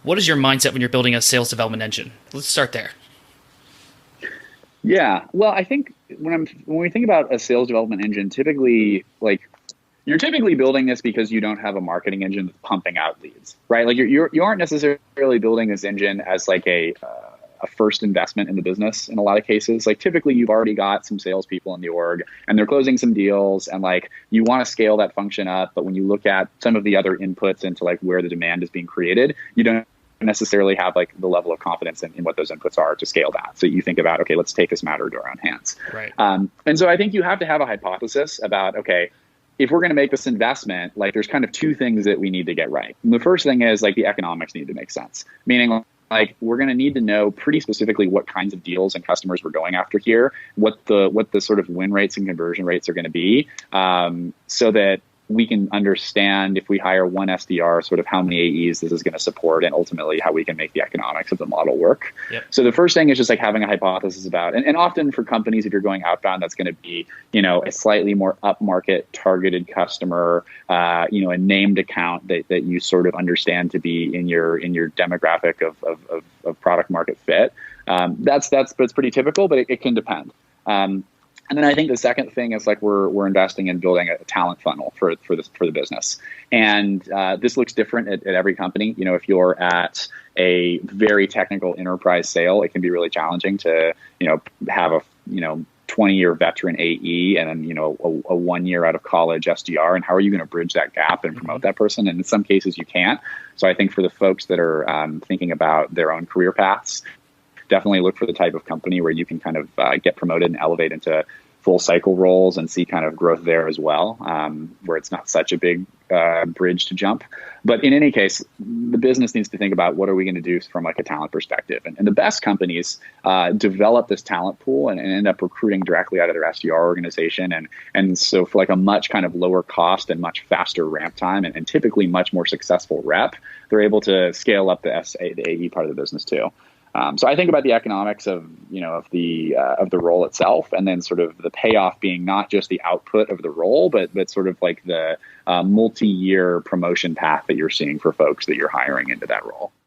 What is your mindset when you're building a sales development engine? Let's start there. Yeah. Well, I think when we think about a sales development engine, typically you're typically building this because you don't have a marketing engine that's pumping out leads, right? Like you aren't necessarily building this engine as like a first investment in the business in a lot of cases. Like typically you've already got some salespeople in the org and they're closing some deals and like you want to scale that function up. But when you look at some of the other inputs into like where the demand is being created, you don't necessarily have like the level of confidence in what those inputs are to scale that. So you think about, okay, let's take this matter into our own hands. Right. And so I think you have to have a hypothesis about, okay, if we're going to make this investment, like there's kind of two things that we need to get right. And the first thing is like the economics need to make sense, meaning like we're going to need to know pretty specifically what kinds of deals and customers we're going after here, what the sort of win rates and conversion rates are going to be, so that we can understand if we hire one SDR, sort of how many AEs this is going to support and ultimately how we can make the economics of the model work. Yep. So the first thing is just like having a hypothesis about, and often for companies, if you're going outbound, that's going to be, a slightly more upmarket targeted customer, a named account that you sort of understand to be in your demographic of product market fit. That's pretty typical, but it can depend. And then I think the second thing is like we're investing in building a talent funnel for the business, and this looks different at every company. If you're at a very technical enterprise sale, it can be really challenging to have a 20-year veteran AE and then a 1 year out of college SDR, and how are you going to bridge that gap and promote that person? And in some cases you can't. So I think for the folks that are thinking about their own career paths, definitely look for the type of company where you can kind of get promoted and elevate into full cycle roles and see kind of growth there as well, where it's not such a big bridge to jump. But in any case, the business needs to think about what are we going to do from like a talent perspective. And the best companies develop this talent pool and end up recruiting directly out of their SDR organization. And so for like a much kind of lower cost and much faster ramp time and typically much more successful rep, they're able to scale up the AE part of the business too. So I think about the economics of the role itself, and then sort of the payoff being not just the output of the role, but sort of like the multi-year promotion path that you're seeing for folks that you're hiring into that role.